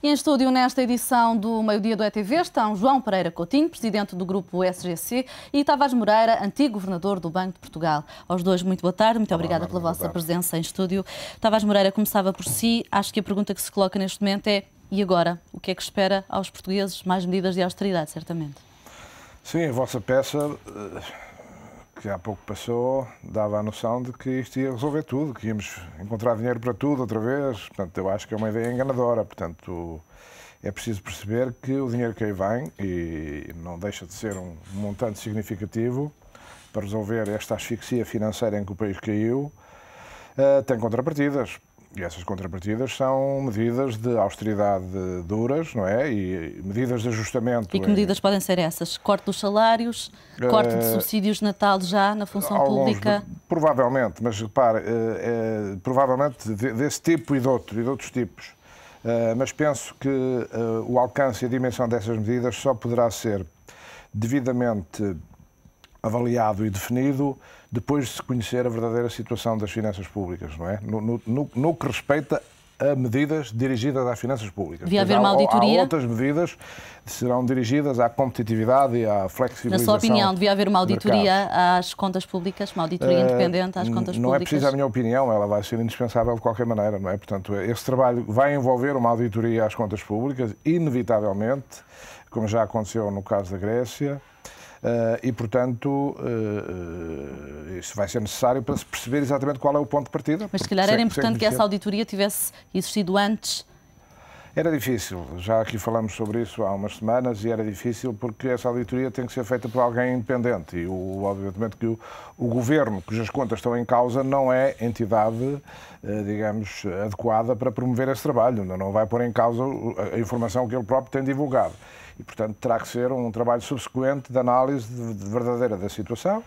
E em estúdio, nesta edição do Meio-Dia do ETV, estão João Pereira Coutinho, presidente do grupo SGC, e Tavares Moreira, antigo governador do Banco de Portugal. Aos dois, muito boa tarde, muito obrigada pela vossa presença em estúdio. Tavares Moreira, começava por si. Acho que a pergunta que se coloca neste momento é: e agora? O que é que espera aos portugueses? Mais medidas de austeridade, certamente. Sim, a vossa peça, que há pouco passou, dava a noção de que isto ia resolver tudo, que íamos encontrar dinheiro para tudo outra vez. Portanto, eu acho que é uma ideia enganadora. Portanto, é preciso perceber que o dinheiro que aí vem, e não deixa de ser um montante significativo para resolver esta asfixia financeira em que o país caiu, tem contrapartidas. E essas contrapartidas são medidas de austeridade duras, não é? E medidas de ajustamento. E que medidas podem ser essas? Corte dos salários, corte de subsídios de Natal já na função pública? Provavelmente, mas repare, provavelmente desse tipo e de outros tipos. Mas penso que o alcance e a dimensão dessas medidas só poderá ser devidamente avaliado e definido depois de se conhecer a verdadeira situação das finanças públicas, não é? No que respeita a medidas dirigidas às finanças públicas. Devia haver uma auditoria? Há outras medidas que serão dirigidas à competitividade e à flexibilização. Na sua opinião, devia haver uma auditoria às contas públicas, uma auditoria independente às contas públicas? Não é preciso a minha opinião, ela vai ser indispensável de qualquer maneira, não é? Portanto, esse trabalho vai envolver uma auditoria às contas públicas, inevitavelmente, como já aconteceu no caso da Grécia. E, portanto, isso vai ser necessário para se perceber exatamente qual é o ponto de partida. Mas, se calhar, era importante que essa auditoria tivesse existido antes. Era difícil. Já aqui falamos sobre isso há umas semanas e era difícil porque essa auditoria tem que ser feita por alguém independente e, obviamente, que o governo, cujas contas estão em causa, não é entidade, digamos, adequada para promover esse trabalho. Não vai pôr em causa a informação que ele próprio tem divulgado. E, portanto, terá que ser um trabalho subsequente de análise verdadeira da situação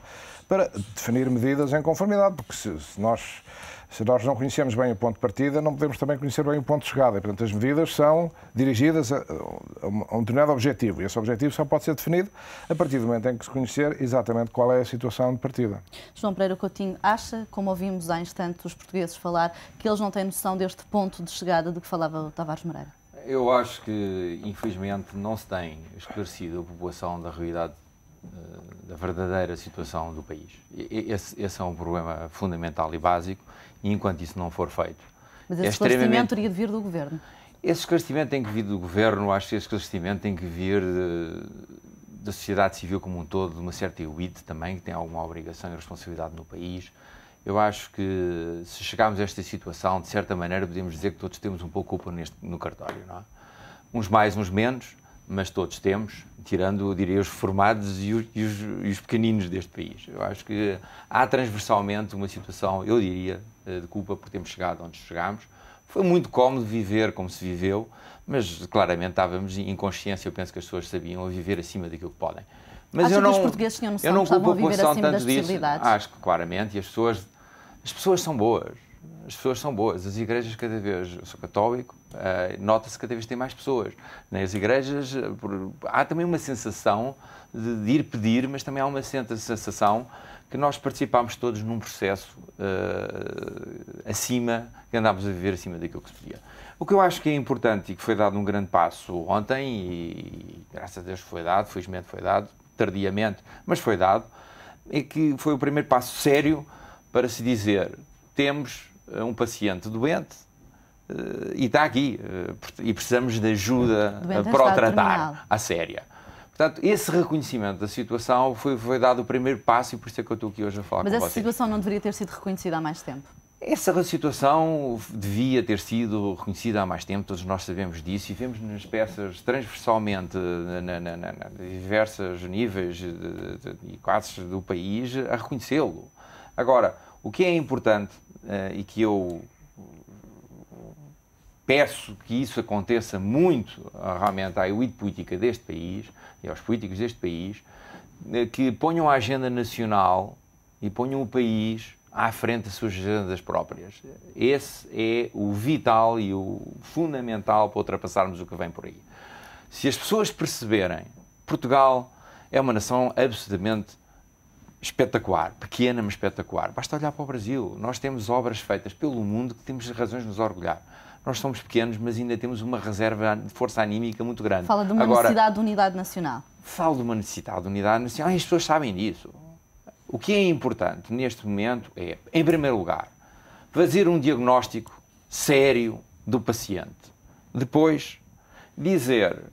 para definir medidas em conformidade, porque se nós não conhecemos bem o ponto de partida, não podemos também conhecer bem o ponto de chegada. E, portanto, as medidas são dirigidas a um determinado objetivo. E esse objetivo só pode ser definido a partir do momento em que se conhecer exatamente qual é a situação de partida. João Pereira Coutinho, acha, como ouvimos há instantes os portugueses falar, que eles não têm noção deste ponto de chegada de que falava o Tavares Moreira? Eu acho que, infelizmente, não se tem esclarecido a população da realidade, da verdadeira situação do país. Esse é um problema fundamental e básico, e enquanto isso não for feito... Mas esse esclarecimento teria de vir do Governo? Esse esclarecimento tem que vir do Governo, acho que esse esclarecimento tem que vir da sociedade civil como um todo, de uma certa elite também, que tem alguma obrigação e responsabilidade no país. Eu acho que, se chegarmos a esta situação, de certa maneira, podemos dizer que todos temos um pouco culpa no cartório, não é? Uns mais, uns menos, mas todos temos, tirando, eu diria, os reformados e os pequeninos deste país. Eu acho que há transversalmente uma situação, eu diria, de culpa por termos chegado onde chegámos. Foi muito cómodo viver como se viveu, mas claramente estávamos em consciência, eu penso que as pessoas sabiam, a viver acima daquilo que podem. Mas acha que os portugueses tinham noção que estavam a viver acima das possibilidades? Acho que claramente, e as pessoas são boas. As pessoas são boas. As igrejas cada vez, eu sou católico, nota-se que cada vez tem mais pessoas. Nas igrejas há também uma sensação de ir pedir, mas também há uma sensação que nós participámos todos num processo acima, que andámos a viver acima daquilo que se podia. O que eu acho que é importante e que foi dado um grande passo ontem, e graças a Deus foi dado, felizmente foi dado, tardiamente, mas foi dado, é que foi o primeiro passo sério para se dizer: temos um paciente doente e está aqui e precisamos de ajuda para o tratar à séria. Portanto, esse reconhecimento da situação foi dado o primeiro passo e por isso é que eu estou aqui hoje a falar com vocês. Mas essa situação não deveria ter sido reconhecida há mais tempo? Essa situação devia ter sido reconhecida há mais tempo, todos nós sabemos disso e vemos nas peças transversalmente, em diversos níveis e classes do país, a reconhecê-lo. Agora, o que é importante e que eu peço que isso aconteça muito realmente à elite política deste país e aos políticos deste país, que ponham a agenda nacional e ponham o país à frente das suas agendas próprias. Esse é o vital e o fundamental para ultrapassarmos o que vem por aí. Se as pessoas perceberem, Portugal é uma nação absolutamente espetacular, pequena, mas espetacular. Basta olhar para o Brasil. Nós temos obras feitas pelo mundo que temos razões de nos orgulhar. nós somos pequenos, mas ainda temos uma reserva de força anímica muito grande. Fala de uma necessidade de unidade nacional. Falo de uma necessidade de unidade nacional e as pessoas sabem disso. O que é importante neste momento é, em primeiro lugar, fazer um diagnóstico sério do paciente. Depois, dizer,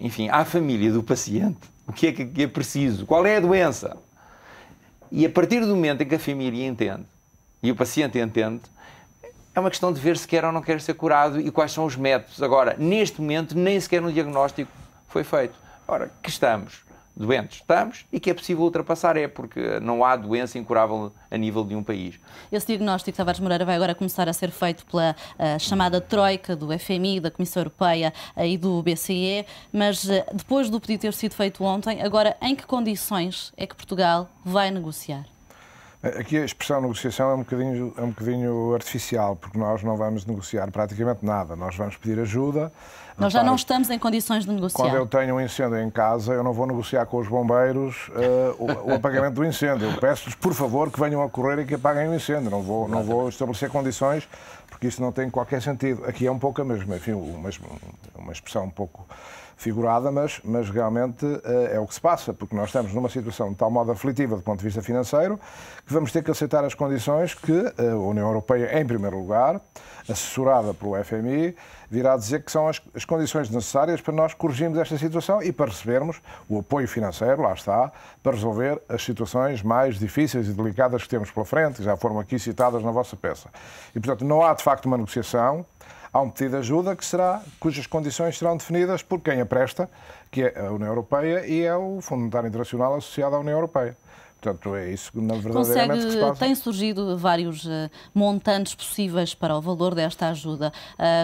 enfim, à família do paciente o que é preciso, qual é a doença. E a partir do momento em que a família entende e o paciente entende, é uma questão de ver se quer ou não quer ser curado e quais são os métodos. Agora, neste momento, nem sequer um diagnóstico foi feito. Ora, que estamos doentes, estamos, e que é possível ultrapassar, porque não há doença incurável a nível de um país. Esse diagnóstico, Tavares Moreira, vai agora começar a ser feito pela chamada Troika do FMI, da Comissão Europeia e do BCE, mas depois do pedido ter sido feito ontem, agora em que condições é que Portugal vai negociar? Aqui a expressão negociação é um bocadinho artificial, porque nós não vamos negociar praticamente nada. Nós vamos pedir ajuda. Nós já não estamos em condições de negociar. Quando eu tenho um incêndio em casa, eu não vou negociar com os bombeiros o apagamento do incêndio. Eu peço-lhes, por favor, que venham a correr e que apaguem o incêndio. Não vou estabelecer condições, porque isso não tem qualquer sentido. Aqui é um pouco a mesma, enfim, uma expressão um pouco figurada, mas realmente é o que se passa, porque nós estamos numa situação de tal modo aflitiva do ponto de vista financeiro que vamos ter que aceitar as condições que a União Europeia, em primeiro lugar, assessorada pelo FMI, virá dizer que são as condições necessárias para nós corrigirmos esta situação e para recebermos o apoio financeiro, lá está, para resolver as situações mais difíceis e delicadas que temos pela frente, que já foram aqui citadas na vossa peça. E, portanto, não há de facto uma negociação. Há um pedido de ajuda cujas condições serão definidas por quem a presta, que é a União Europeia e é o Fundo Monetário Internacional associado à União Europeia. Portanto, é isso que verdadeiramente que se passa. Tem surgido vários montantes possíveis para o valor desta ajuda.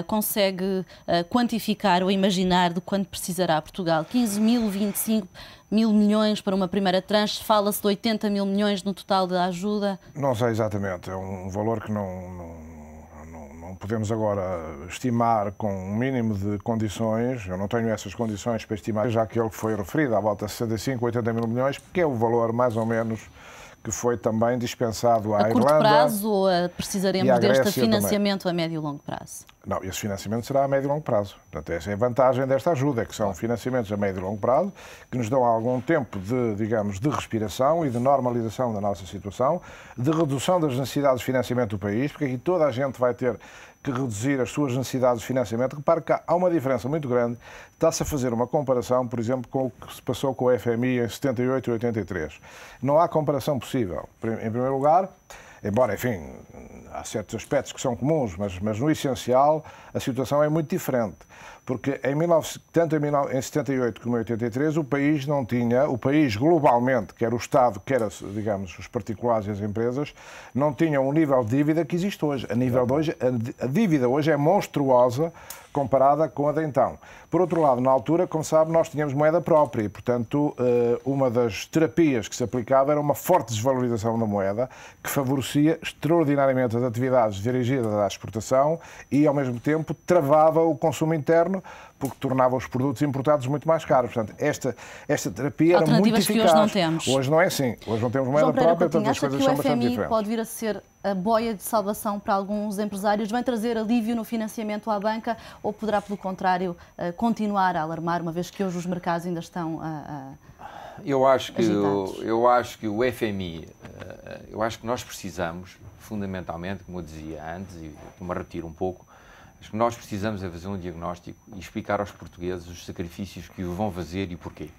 Consegue quantificar ou imaginar de quanto precisará Portugal? 15 mil, 25 mil milhões para uma primeira tranche? Fala-se de 80 mil milhões no total da ajuda? Não sei exatamente. É um valor que não podemos agora estimar com um mínimo de condições. Eu não tenho essas condições para estimar, já que ele foi referido à volta de 65, 80 mil milhões, porque é o valor mais ou menos que foi também dispensado à Irlanda. A curto prazo ou precisaremos deste financiamento também a médio e longo prazo? Não, esse financiamento será a médio e longo prazo. Portanto, essa é a vantagem desta ajuda, é que são financiamentos a médio e longo prazo, que nos dão algum tempo de, digamos, de respiração e de normalização da nossa situação, de redução das necessidades de financiamento do país, porque aqui toda a gente vai ter que reduzir as suas necessidades de financiamento. Repare que há uma diferença muito grande. Está-se a fazer uma comparação, por exemplo, com o que se passou com o FMI em 78 e 83. Não há comparação possível. Em primeiro lugar, embora, enfim, há certos aspectos que são comuns, mas no essencial a situação é muito diferente. Porque tanto em 78 como em 83 o país não tinha, o país globalmente, quer o Estado, quer, digamos, os particulares e as empresas, não tinham o nível de dívida que existe hoje. A dívida hoje é monstruosa comparada com a de então. Por outro lado, na altura, como sabe, nós tínhamos moeda própria e, portanto, uma das terapias que se aplicava era uma forte desvalorização da moeda que favorecia extraordinariamente as atividades dirigidas à exportação e, ao mesmo tempo, travava o consumo interno porque tornava os produtos importados muito mais caros. Portanto, esta terapia era muito eficaz. Que hoje não temos. Hoje não é assim. Hoje não temos moeda própria, portanto as coisas são bastante diferentes. Pode vir a ser a boia de salvação para alguns empresários? Vem trazer alívio no financiamento à banca ou poderá, pelo contrário, continuar a alarmar, uma vez que hoje os mercados ainda estão eu acho que o FMI, eu acho que nós precisamos, fundamentalmente, como eu dizia antes, e me retiro um pouco, acho que nós precisamos é fazer um diagnóstico e explicar aos portugueses os sacrifícios que o vão fazer e porquê.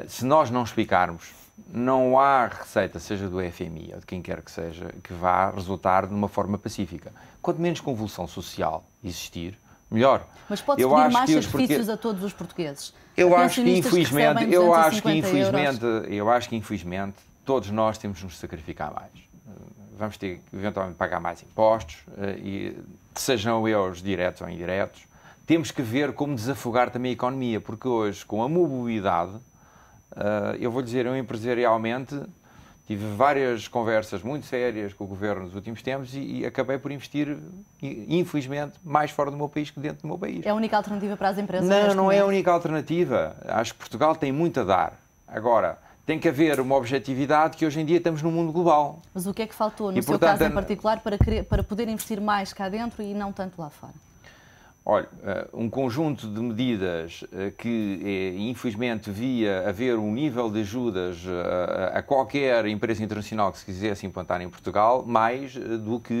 Se nós não explicarmos, não há receita, seja do FMI ou de quem quer que seja, que vá resultar de uma forma pacífica. Quanto menos convulsão social existir, melhor. Mas pode-se pedir mais sacrifícios a todos os portugueses? Eu acho que infelizmente todos nós temos de nos sacrificar mais. Vamos ter que eventualmente pagar mais impostos, e sejam eles diretos ou indiretos. Temos que ver como desafogar também a economia, porque hoje, com a mobilidade, eu vou dizer, eu empresarialmente tive várias conversas muito sérias com o Governo nos últimos tempos e acabei por investir, infelizmente, mais fora do meu país que dentro do meu país. É a única alternativa para as empresas? Não é a única alternativa. Acho que Portugal tem muito a dar. Agora, tem que haver uma objetividade que hoje em dia estamos num mundo global. Mas o que é que faltou, no seu caso em particular, para poder investir mais cá dentro e não tanto lá fora? Olha, um conjunto de medidas que, infelizmente, via haver um nível de ajudas a qualquer empresa internacional que se quisesse implantar em Portugal, mais do que